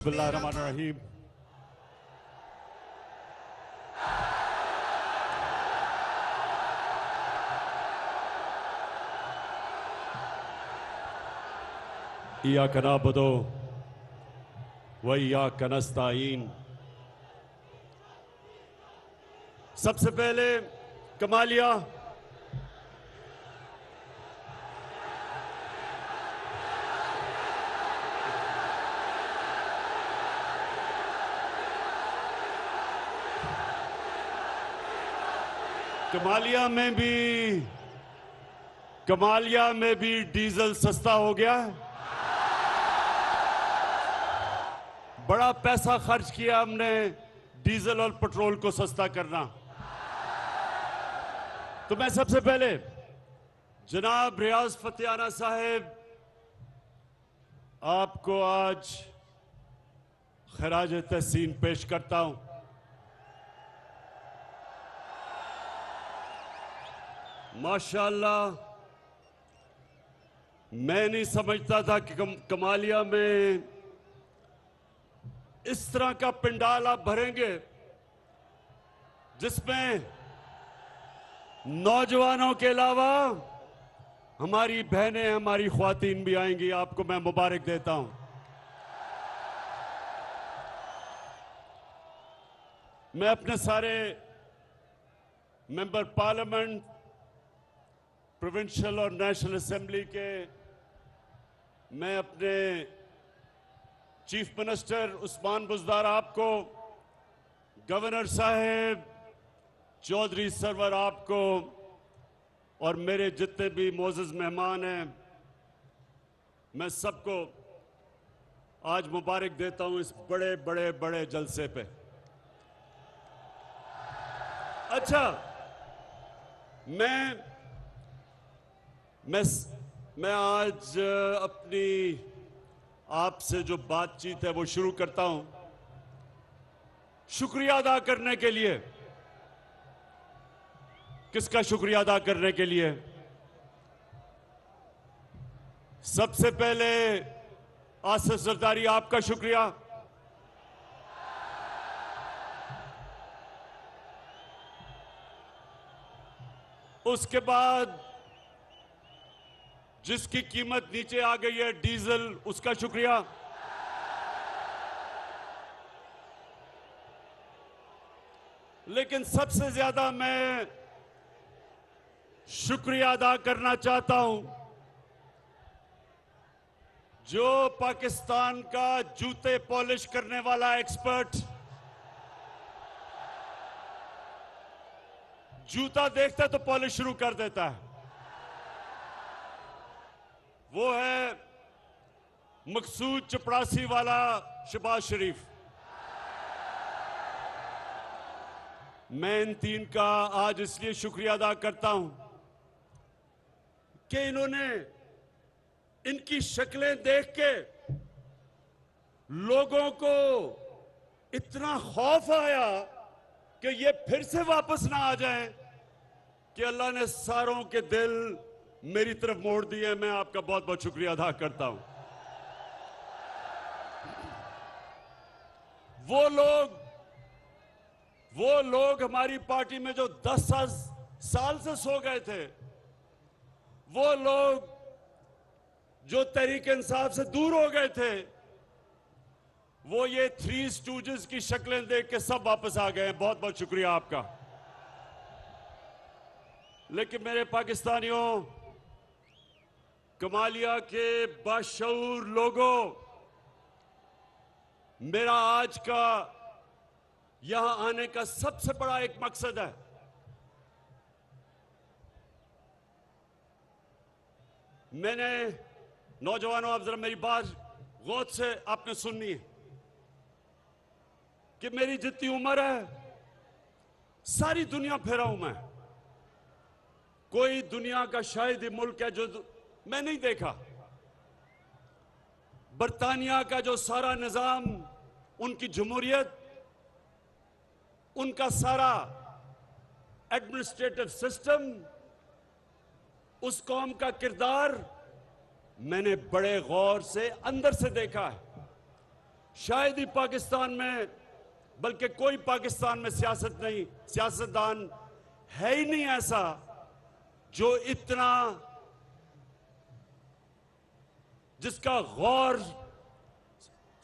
बिस्मिल्लाहिर्रहमानिर्रहीम। इय्याका नअबुदु व इय्याका नस्तईन। सबसे पहले कमालिया कमालिया में भी डीजल सस्ता हो गया है। बड़ा पैसा खर्च किया हमने डीजल और पेट्रोल को सस्ता करना। तो मैं सबसे पहले जनाब रियाज फतेहाना साहब आपको आज खराज तहसीन पेश करता हूं। माशाअल्लाह, मैं नहीं समझता था कि कमालिया में इस तरह का पंडाल आप भरेंगे जिसमें नौजवानों के अलावा हमारी बहनें, हमारी ख्वातीन भी आएंगी। आपको मैं मुबारक देता हूं। मैं अपने सारे मेंबर पार्लियामेंट, प्रोविंशियल और नेशनल असेंबली के, मैं अपने चीफ मिनिस्टर उस्मान बुज़दार आपको, गवर्नर साहब, चौधरी सरवर आपको और मेरे जितने भी मोअज़्ज़ज़ मेहमान हैं, मैं सबको आज मुबारक देता हूं इस बड़े बड़े बड़े जलसे पे। अच्छा, मैं आज अपनी आपसे जो बातचीत है वो शुरू करता हूं शुक्रिया अदा करने के लिए। किसका शुक्रिया अदा करने के लिए? सबसे पहले आसिफ जरदारी, आपका शुक्रिया। उसके बाद जिसकी कीमत नीचे आ गई है डीजल, उसका शुक्रिया। लेकिन सबसे ज्यादा मैं शुक्रिया अदा करना चाहता हूं जो पाकिस्तान का जूते पॉलिश करने वाला एक्सपर्ट, जूता देखता है तो पॉलिश शुरू कर देता है, वो है मकसूद चपड़ासी वाला शहबाज शरीफ। मैं इन तीन का आज इसलिए शुक्रिया अदा करता हूं कि इन्होंने, इनकी शक्लें देख के लोगों को इतना खौफ आया कि ये फिर से वापस ना आ जाएं कि अल्लाह ने सारों के दिल मेरी तरफ मोड़ दिए। मैं आपका बहुत बहुत शुक्रिया अदा करता हूं। वो लोग हमारी पार्टी में जो 10 साल से सो गए थे, वो लोग जो तहरीक इंसाफ से दूर हो गए थे, वो ये थ्री स्टूजेस की शक्लें देख के सब वापस आ गए हैं। बहुत बहुत शुक्रिया आपका। लेकिन मेरे पाकिस्तानियों, कमालिया के बाशऊर लोगों, मेरा आज का यहां आने का सबसे बड़ा एक मकसद है। मैंने, नौजवानों, आप जरा मेरी बात गौर से आपने सुननी है कि मेरी जितनी उम्र है सारी दुनिया फिरा हूं मैं। कोई दुनिया का शायद ही मुल्क है जो मैं नहीं देखा। बरतानिया का जो सारा निजाम, उनकी जमहूरियत, उनका सारा एडमिनिस्ट्रेटिव सिस्टम, उस कौम का किरदार मैंने बड़े गौर से अंदर से देखा है। शायद ही पाकिस्तान में, बल्कि कोई पाकिस्तान में सियासतदान है ही नहीं ऐसा जो इतना, जिसका गौर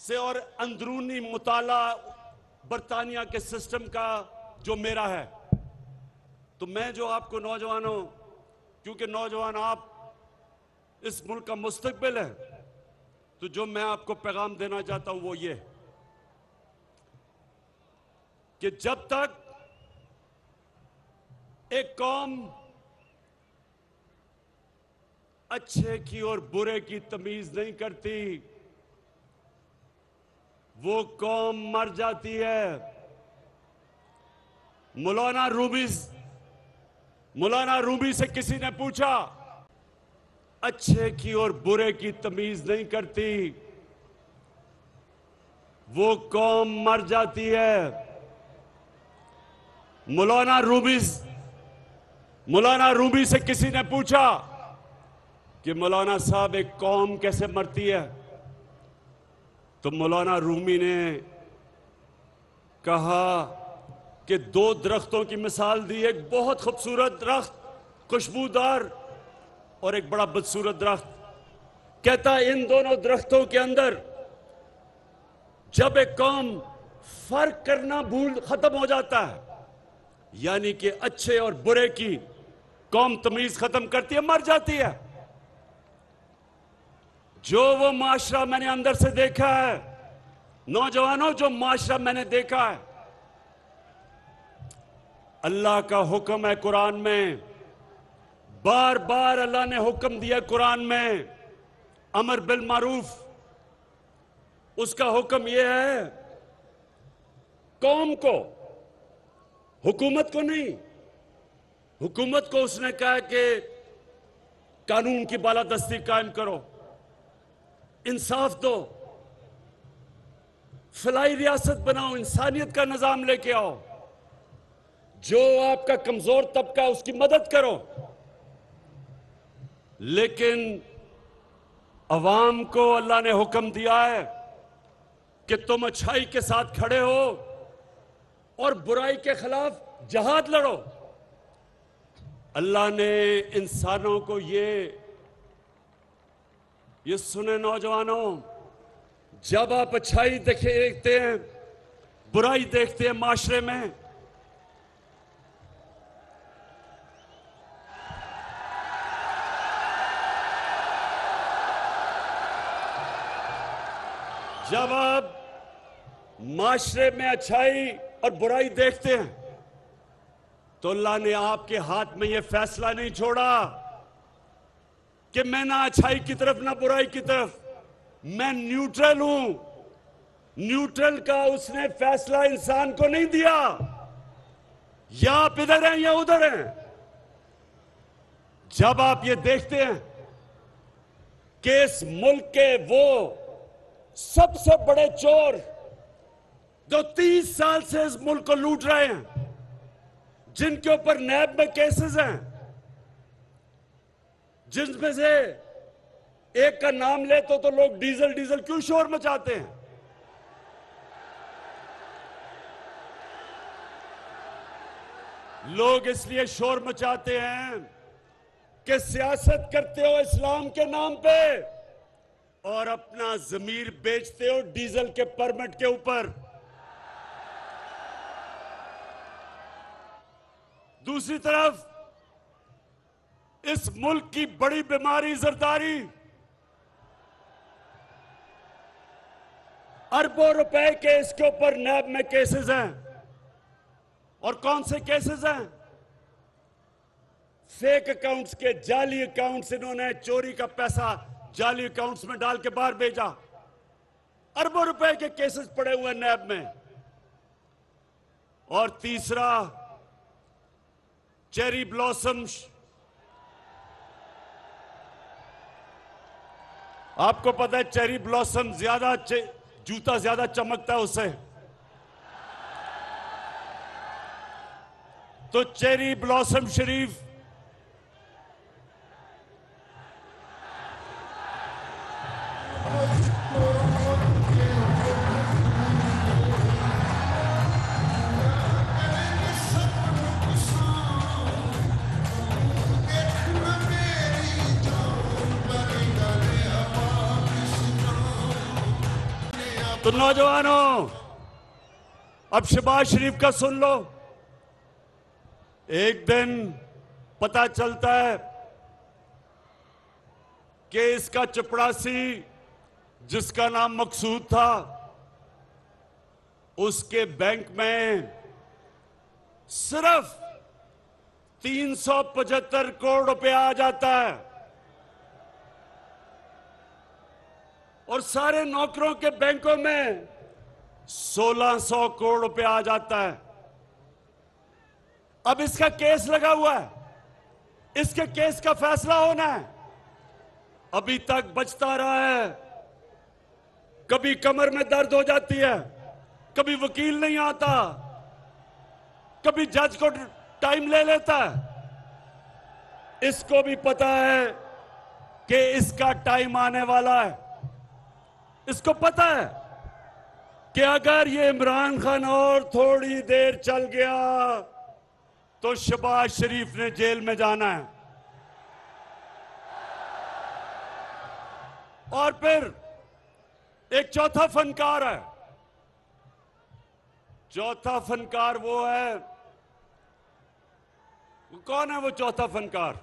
से और अंदरूनी मुताला बरतानिया के सिस्टम का जो मेरा है। तो मैं जो आपको नौजवानों, क्योंकि नौजवान आप इस मुल्क का मुस्तकबिल है, तो जो मैं आपको पैगाम देना चाहता हूं वो ये कि जब तक एक कौम अच्छे की और बुरे की तमीज नहीं करती, वो कौम मर जाती है। मौलाना रूमी से किसी ने पूछा, अच्छे की और बुरे की तमीज नहीं करती, वो कौम मर जाती है। मौलाना रूमी से किसी ने पूछा कि मौलाना साहब एक कौम कैसे मरती है, तो मौलाना रूमी ने कहा कि दो दरख्तों की मिसाल दी, एक बहुत खूबसूरत दरख्त खुशबूदार और एक बड़ा बदसूरत दरख्त। कहता इन दोनों दरख्तों के अंदर जब एक कौम फर्क करना खत्म हो जाता है, यानी कि अच्छे और बुरे की कौम तमीज खत्म करती है, मर जाती है। जो वो माशरा मैंने अंदर से देखा है, नौजवानों, जो माशरा मैंने देखा है, अल्लाह का हुक्म है कुरान में, बार बार अल्लाह ने हुक्म दिया कुरान में, अमर बिल मारूफ। उसका हुक्म यह है कौम को, हुकूमत को नहीं। हुकूमत को उसने कहा कि कानून की बालादस्ती कायम करो, इंसाफ दो, फलाई रियासत बनाओ, इंसानियत का निजाम लेके आओ, जो आपका कमजोर तबका उसकी मदद करो। लेकिन अवाम को अल्लाह ने हुक्म दिया है कि तुम अच्छाई के साथ खड़े हो और बुराई के खिलाफ जहाद लड़ो। अल्लाह ने इंसानों को ये सुने नौजवानों, जब आप अच्छाई देखते हैं, बुराई देखते हैं माशरे में, जब आप माशरे में अच्छाई और बुराई देखते हैं, तो अल्लाह ने आपके हाथ में यह फैसला नहीं छोड़ा कि मैं ना अच्छाई की तरफ ना बुराई की तरफ, मैं न्यूट्रल हूं। न्यूट्रल का उसने फैसला इंसान को नहीं दिया, या आप इधर हैं या उधर हैं। जब आप ये देखते हैं कि इस मुल्क के वो सबसे बड़े चोर जो 30 साल से इस मुल्क को लूट रहे हैं, जिनके ऊपर नैब में केसेस हैं, जिसमें से एक का नाम ले तो लोग डीजल डीजल क्यों शोर मचाते हैं। लोग इसलिए शोर मचाते हैं कि सियासत करते हो इस्लाम के नाम पे और अपना जमीर बेचते हो डीजल के परमिट के ऊपर। दूसरी तरफ इस मुल्क की बड़ी बीमारी जरदारी, अरबों रुपए के इसके ऊपर नैब में केसेस हैं। और कौन से केसेस हैं? फेक अकाउंट्स के, जाली अकाउंट्स, इन्होंने चोरी का पैसा जाली अकाउंट्स में डाल के बाहर भेजा। अरबों रुपए के केसेस पड़े हुए नैब में। और तीसरा, चेरी ब्लॉसम्स। आपको पता है चेरी ब्लॉसम ज्यादा, जूता ज्यादा चमकता है उससे। तो चेरी ब्लॉसम शरीफ तो नौजवानों, अब शहबाज शरीफ का सुन लो। एक दिन पता चलता है कि इसका चपड़ासी, जिसका नाम मकसूद था, उसके बैंक में सिर्फ 375 करोड़ रुपया आ जाता है और सारे नौकरों के बैंकों में 1600 करोड़ रुपया आ जाता है। अब इसका केस लगा हुआ है, इसके केस का फैसला होना है। अभी तक बचता रहा है। कभी कमर में दर्द हो जाती है, कभी वकील नहीं आता, कभी जज को टाइम ले लेता है। इसको भी पता है कि इसका टाइम आने वाला है। इसको पता है कि अगर ये इमरान खान और थोड़ी देर चल गया तो शहबाज शरीफ ने जेल में जाना है। और फिर एक चौथा फनकार है। चौथा फनकार वो है, कौन है वो चौथा फनकार?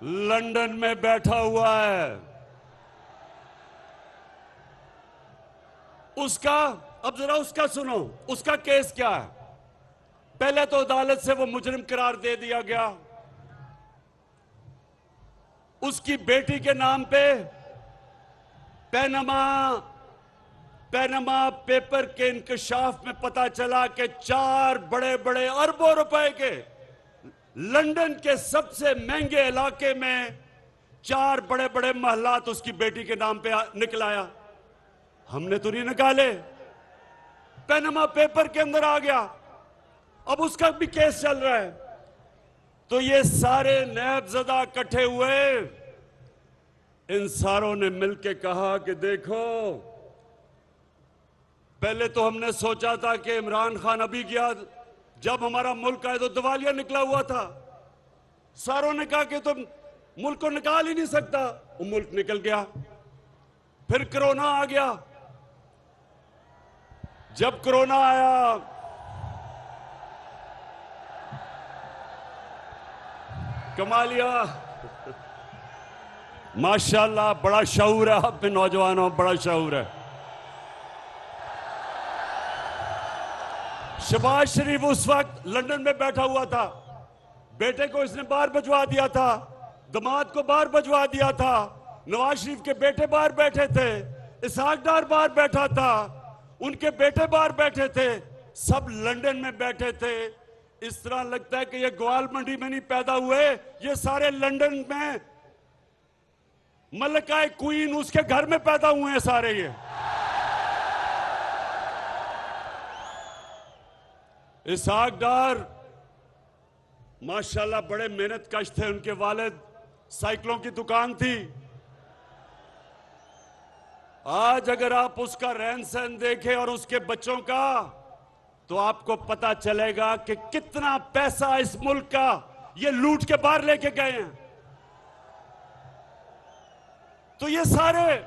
लंदन में बैठा हुआ है। उसका, अब जरा उसका सुनो, उसका केस क्या है? पहले तो अदालत से वो मुजरिम करार दे दिया गया। उसकी बेटी के नाम पे पैनामा पेपर के इंकशाफ में पता चला कि 4 बड़े बड़े अरबों रुपए के लंदन के सबसे महंगे इलाके में 4 बड़े बड़े महलात उसकी बेटी के नाम पे निकल आया। हमने तो नहीं निकाले, पैनामा पेपर के अंदर आ गया। अब उसका भी केस चल रहा है। तो ये सारे नैबज़दा इकट्ठे हुए, इन सारों ने मिलके कहा कि देखो, पहले तो हमने सोचा था कि इमरान खान अभी गया, जब हमारा मुल्क आए तो दिवालिया निकला हुआ था। सारों ने कहा कि तुम मुल्क को निकाल ही नहीं सकता। वो मुल्क निकल गया। फिर कोरोना आ गया। जब कोरोना आया, कमालिया, माशाल्लाह, बड़ा शऊर है आप में नौजवानों, बड़ा शऊर है। शहबाज शरीफ उस वक्त लंदन में बैठा हुआ था। बेटे को इसने बाहर भिजवा दिया था, दामाद को बाहर भिजवा दिया था, नवाज शरीफ के बेटे बाहर बैठे थे, इसहाक डार बाहर बैठा था, उनके बेटे बाहर बैठे थे, सब लंदन में बैठे थे। इस तरह लगता है कि ये ग्वाल मंडी में नहीं पैदा हुए, ये सारे लंदन में मलकाए क्वीन उसके घर में पैदा हुए हैं सारे। ये इसहाक डार माशाल्लाह बड़े मेहनत कश थे। उनके वालिद साइकिलों की दुकान थी। आज अगर आप उसका रहन सहन देखें और उसके बच्चों का, तो आपको पता चलेगा कि कितना पैसा इस मुल्क का ये लूट के बाहर लेके गए हैं। तो ये सारे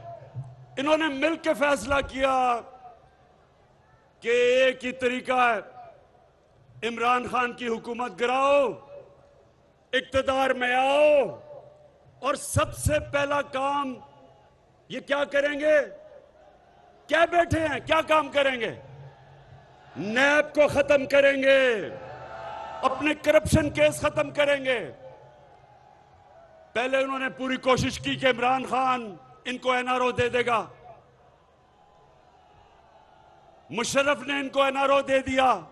इन्होंने मिलकर फैसला किया कि एक ही तरीका है, इमरान खान की हुकूमत गिराओ, इक्तदार में आओ, और सबसे पहला काम ये क्या करेंगे? क्या बैठे हैं, क्या काम करेंगे? नैब को खत्म करेंगे, अपने करप्शन केस खत्म करेंगे। पहले उन्होंने पूरी कोशिश की कि इमरान खान इनको एनआरओ दे देगा। मुशर्रफ ने इनको एनआरओ दे दिया।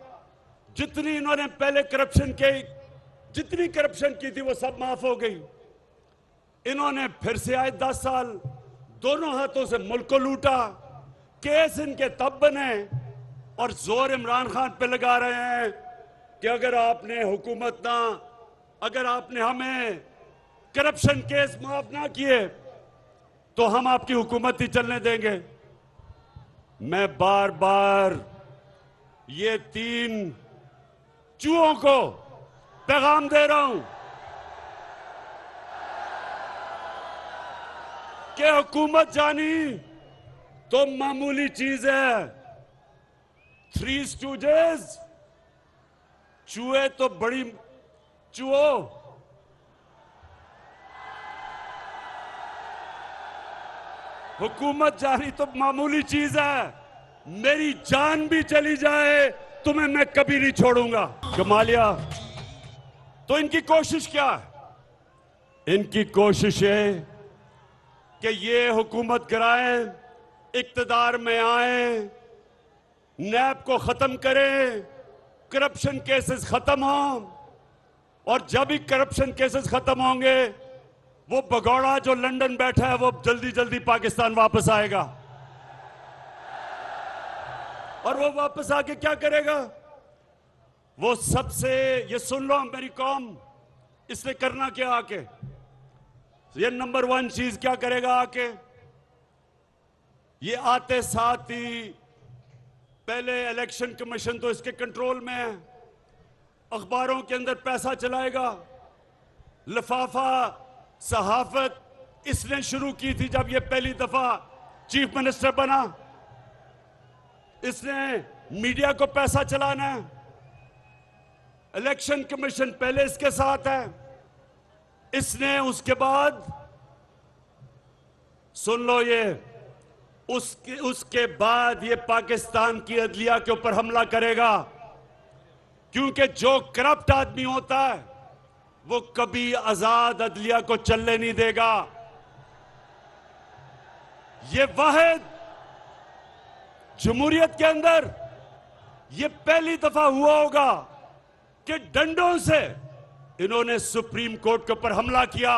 जितनी इन्होंने पहले जितनी करप्शन की थी वो सब माफ हो गई। इन्होंने फिर से आए 10 साल दोनों हाथों से मुल्क को लूटा। केस इनके तब बने और जोर इमरान खान पे लगा रहे हैं कि अगर आपने हमें करप्शन केस माफ ना किए तो हम आपकी हुकूमत ही चलने देंगे। मैं बार बार ये 3 चूहों को पैगाम दे रहा हूं कि हुकूमत जानी तो मामूली चीज है, थ्री स्टूजेस, चूहे तो बड़ी चूहो, हुकूमत जानी तो मामूली चीज है, मेरी जान भी चली जाए तुम्हें मैं कभी नहीं छोड़ूंगा। कमालिया, तो इनकी कोशिश क्या है? इनकी कोशिश है कि ये हुकूमत कराएं, इक्तदार में आए, नैब को खत्म करें, करप्शन केसेस खत्म हों, और जब भी करप्शन केसेस खत्म होंगे वो भगौड़ा जो लंदन बैठा है वो जल्दी जल्दी पाकिस्तान वापस आएगा। और वो वापस आके क्या करेगा? वो सबसे, ये सुन लो मेरी कौम, इसने करना क्या आके, ये नंबर वन चीज क्या करेगा आके, ये आते साथ ही पहले इलेक्शन कमीशन तो इसके कंट्रोल में है, अखबारों के अंदर पैसा चलाएगा, लिफाफा सहाफत इसने शुरू की थी जब ये पहली दफा चीफ मिनिस्टर बना, इसने मीडिया को पैसा चलाना है, इलेक्शन कमीशन पहले इसके साथ है, इसने उसके बाद सुन लो ये उसके बाद ये पाकिस्तान की अदलिया के ऊपर हमला करेगा, क्योंकि जो करप्ट आदमी होता है वो कभी आजाद अदलिया को चलने नहीं देगा। ये वाहिद जमहूरियत के अंदर ये पहली दफा हुआ होगा कि डंडों से इन्होंने सुप्रीम कोर्ट के ऊपर हमला किया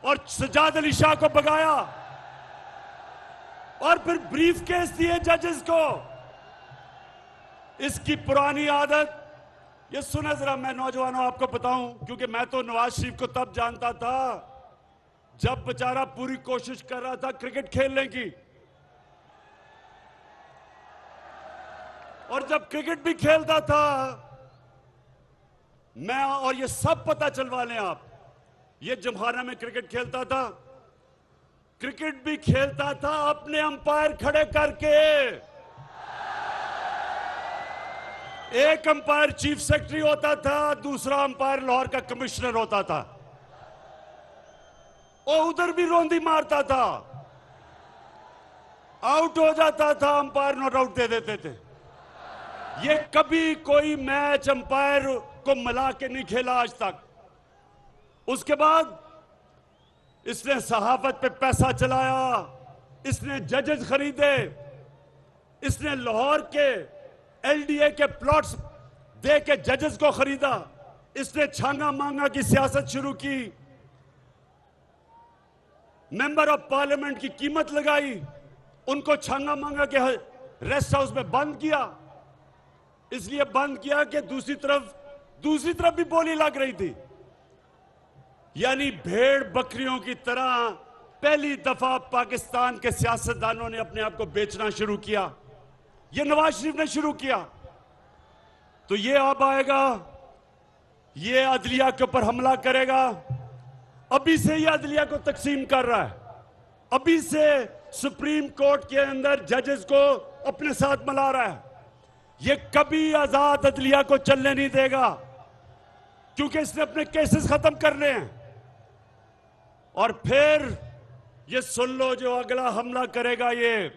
और सज्जाद अली शाह को भगाया और फिर ब्रीफ केस दिए जजेस को। इसकी पुरानी आदत, ये सुने जरा, मैं नौजवानों आपको बताऊं, क्योंकि मैं तो नवाज शरीफ को तब जानता था जब बेचारा पूरी कोशिश कर रहा था क्रिकेट खेलने की, और जब क्रिकेट भी खेलता था मैं, और ये सब पता चलवा लें आप, ये जमखाना में क्रिकेट खेलता था, क्रिकेट भी खेलता था अपने अंपायर खड़े करके। एक अंपायर चीफ सेक्रेटरी होता था, दूसरा अंपायर लाहौर का कमिश्नर होता था, और उधर भी रोंदी मारता था, आउट हो जाता था अंपायर, नॉट आउट दे देते थे। ये कभी कोई मैच अंपायर को मिला के नहीं खेला आज तक। उसके बाद इसने सहाफत पे पैसा चलाया, इसने जजेस खरीदे, इसने लाहौर के एलडीए के प्लॉट्स दे के जजेस को खरीदा, इसने छांगा मांगा की सियासत शुरू की, मेंबर ऑफ पार्लियामेंट की कीमत लगाई, उनको छांगा मांगा के रेस्ट हाउस में बंद किया। इसलिए बंद किया कि दूसरी तरफ भी बोली लग रही थी। यानी भेड़ बकरियों की तरह पहली दफा पाकिस्तान के सियासतदानों ने अपने आप को बेचना शुरू किया। ये नवाज शरीफ ने शुरू किया, तो ये अब आएगा, ये अदलिया के ऊपर हमला करेगा। अभी से ये अदलिया को तकसीम कर रहा है, अभी से सुप्रीम कोर्ट के अंदर जजेस को अपने साथ मिला रहा है। ये कभी आजाद अदलिया को चलने नहीं देगा, क्योंकि इसने अपने केसेस खत्म करने हैं। और फिर ये सुन लो, जो अगला हमला करेगा, ये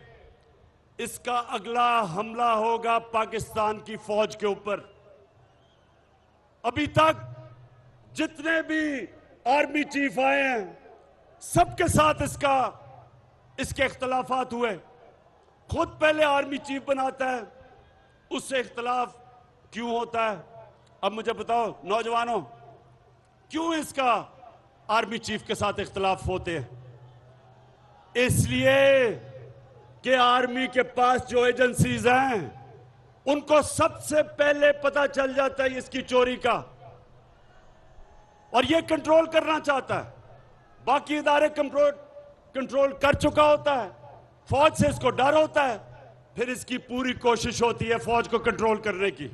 इसका अगला हमला होगा पाकिस्तान की फौज के ऊपर। अभी तक जितने भी आर्मी चीफ आए हैं सबके साथ इसके इख्तलाफात हुए। खुद पहले आर्मी चीफ बनाता है, उससे इख्तलाफ क्यों होता है? अब मुझे बताओ नौजवानों, क्यों इसका आर्मी चीफ के साथ इख्तलाफ होते हैं? इसलिए कि आर्मी के पास जो एजेंसीज हैं उनको सबसे पहले पता चल जाता है इसकी चोरी का, और ये कंट्रोल करना चाहता है। बाकी इदारे कंट्रोल कर चुका होता है, फौज से इसको डर होता है, फिर इसकी पूरी कोशिश होती है फौज को कंट्रोल करने की।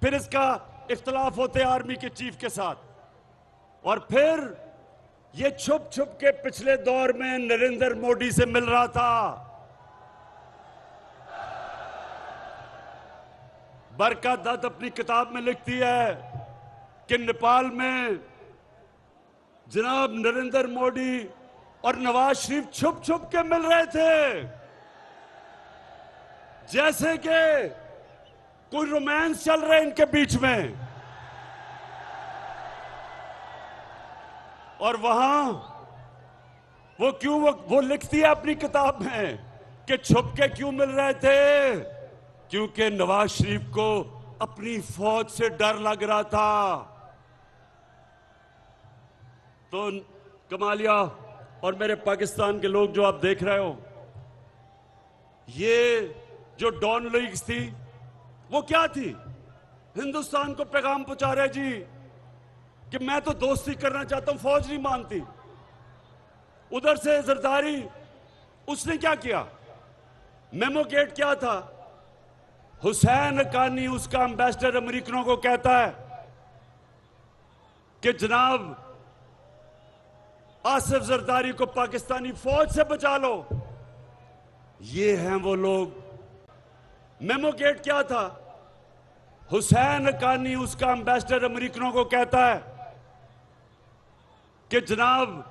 फिर इसका इख्तलाफ होते हैं आर्मी के चीफ के साथ, और फिर ये छुप छुप के पिछले दौर में नरेंद्र मोदी से मिल रहा था। बरका दत्त अपनी किताब में लिखती है कि नेपाल में जनाब नरेंद्र मोदी और नवाज शरीफ छुप छुप के मिल रहे थे, जैसे कि कोई रोमांस चल रहा है इनके बीच में। और वहां वो लिखती है अपनी किताब में कि छुप के क्यों मिल रहे थे, क्योंकि नवाज शरीफ को अपनी फौज से डर लग रहा था। तो कमालिया और मेरे पाकिस्तान के लोग जो आप देख रहे हो, ये जो डॉन लीग्स थी वो क्या थी? हिंदुस्तान को पैगाम पहुंचा रहे जी कि मैं तो दोस्ती करना चाहता हूं, फौज नहीं मानती। उधर से जरदारी, उसने क्या किया? मेमो गेट क्या था? हुसैन हक्कानी उसका एम्बेसडर अमेरिकनों को कहता है कि जनाब आसिफ जरदारी को पाकिस्तानी फौज से बचा लो। ये हैं वो लोग। मेमो गेट क्या था? हुसैन हक्कानी उसका एम्बेसडर अमेरिकनों को कहता है कि जनाब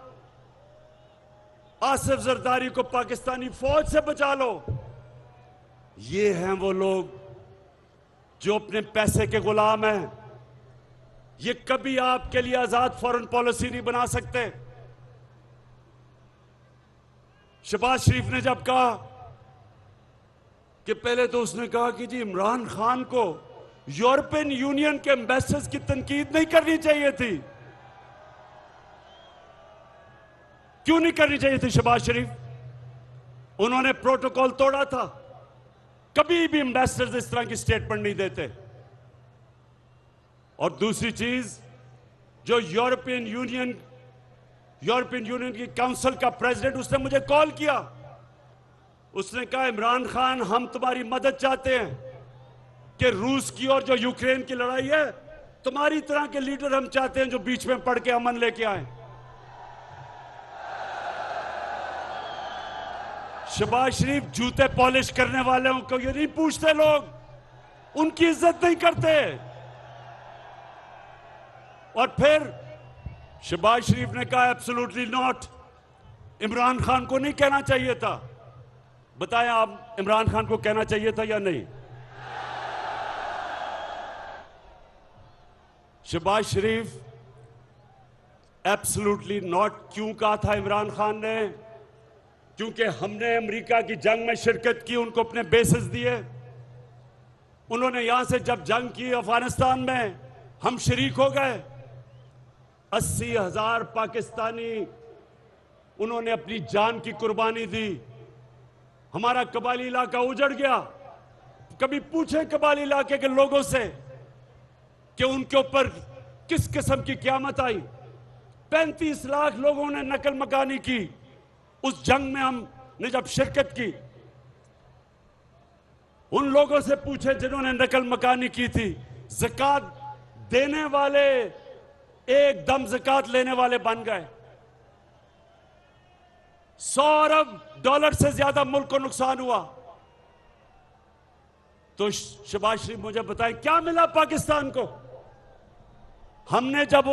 आसिफ जरदारी को पाकिस्तानी फौज से बचा लो। ये हैं वो लोग जो अपने पैसे के गुलाम हैं। ये कभी आपके लिए आजाद फॉरेन पॉलिसी नहीं बना सकते। शहबाज शरीफ ने जब कहा कि पहले तो उसने कहा कि जी इमरान खान को यूरोपियन यूनियन के एम्बेसडर्स की तनकीद नहीं करनी चाहिए थी। क्यों नहीं करनी चाहिए थी शहबाज शरीफ? उन्होंने प्रोटोकॉल तोड़ा था। कभी भी एम्बेसडर्स इस तरह की स्टेटमेंट नहीं देते। और दूसरी चीज, जो यूरोपियन यूनियन की काउंसिल का प्रेसिडेंट, उसने मुझे कॉल किया। उसने कहा इमरान खान, हम तुम्हारी मदद चाहते हैं कि रूस की और जो यूक्रेन की लड़ाई है, तुम्हारी तरह के लीडर हम चाहते हैं जो बीच में पड़ के अमन लेके आए। शहबाज शरीफ जूते पॉलिश करने वालों को ये नहीं पूछते, लोग उनकी इज्जत नहीं करते। और फिर शहबाज शरीफ ने कहा एब्सोल्युटली नॉट, इमरान खान को नहीं कहना चाहिए था। बताएं आप, इमरान खान को कहना चाहिए था या नहीं? शहबाज शरीफ एब्सोल्युटली नॉट क्यों कहा था इमरान खान ने? क्योंकि हमने अमेरिका की जंग में शिरकत की, उनको अपने बेसेस दिए। उन्होंने यहां से जब जंग की अफगानिस्तान में, हम शरीक हो गए। 80,000 पाकिस्तानी उन्होंने अपनी जान की कुर्बानी दी। हमारा कबायली इलाका उजड़ गया। कभी पूछे कबायली इलाके के लोगों से कि उनके ऊपर किस किस्म की क़यामत आई? 35 लाख लोगों ने नकल मकानी की उस जंग में हमने जब शिरकत की। उन लोगों से पूछे जिन्होंने नकल मकानी की थी। ज़कात देने वाले एकदम ज़कात लेने वाले बन गए। $100 अरब से ज्यादा मुल्क को नुकसान हुआ। तो शहबाज शरीफ मुझे बताएं क्या मिला पाकिस्तान को? हमने जब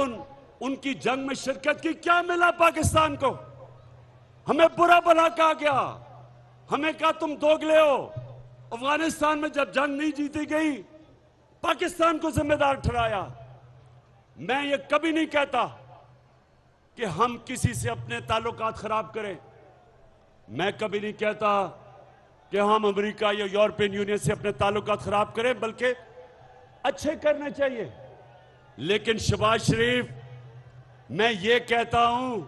उनकी जंग में शिरकत की, क्या मिला पाकिस्तान को? हमें बुरा भला कहा गया, हमें कहा तुम दोगले हो। अफगानिस्तान में जब जंग नहीं जीती गई, पाकिस्तान को जिम्मेदार ठहराया। मैं ये कभी नहीं कहता कि हम किसी से अपने ताल्लुकात खराब करें। मैं कभी नहीं कहता कि हम अमेरिका या यूरोपियन यूनियन से अपने ताल्लुकात खराब करें, बल्कि अच्छे करने चाहिए। लेकिन शहबाज शरीफ, मैं ये कहता हूं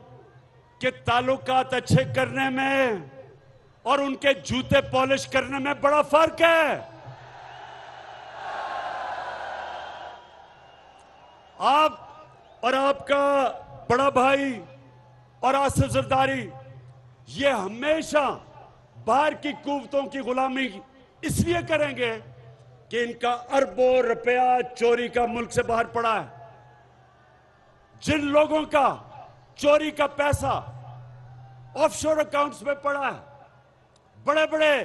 कि ताल्लुकात अच्छे करने में और उनके जूते पॉलिश करने में बड़ा फर्क है। आप और आपका बड़ा भाई और आसिफ जरदारी ये हमेशा बाहर की कुव्वतों की गुलामी इसलिए करेंगे कि इनका अरबों रुपया चोरी का मुल्क से बाहर पड़ा है। जिन लोगों का चोरी का पैसा ऑफशोर अकाउंट्स में पड़ा है, बड़े बड़े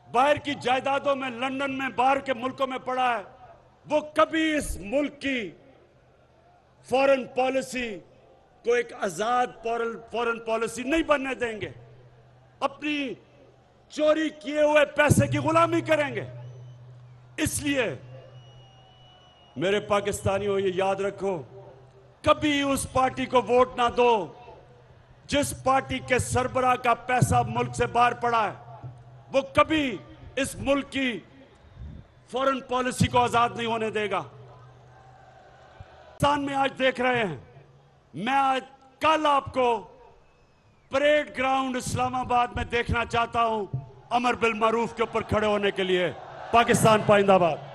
बाहर की जायदादों में, लंदन में, बाहर के मुल्कों में पड़ा है। वो कभी इस मुल्क की फॉरेन पॉलिसी को एक आजाद फॉरेन पॉलिसी नहीं बनने देंगे। अपनी चोरी किए हुए पैसे की गुलामी करेंगे। इसलिए मेरे पाकिस्तानियों, ये याद रखो, कभी उस पार्टी को वोट ना दो जिस पार्टी के सरबराह का पैसा मुल्क से बाहर पड़ा है। वो कभी इस मुल्क की फॉरेन पॉलिसी को आजाद नहीं होने देगा। पाकिस्तान में आज देख रहे हैं, मैं आज कल आपको परेड ग्राउंड इस्लामाबाद में देखना चाहता हूं, अमर बिल मारूफ के ऊपर खड़े होने के लिए। पाकिस्तान पाइंदाबाद।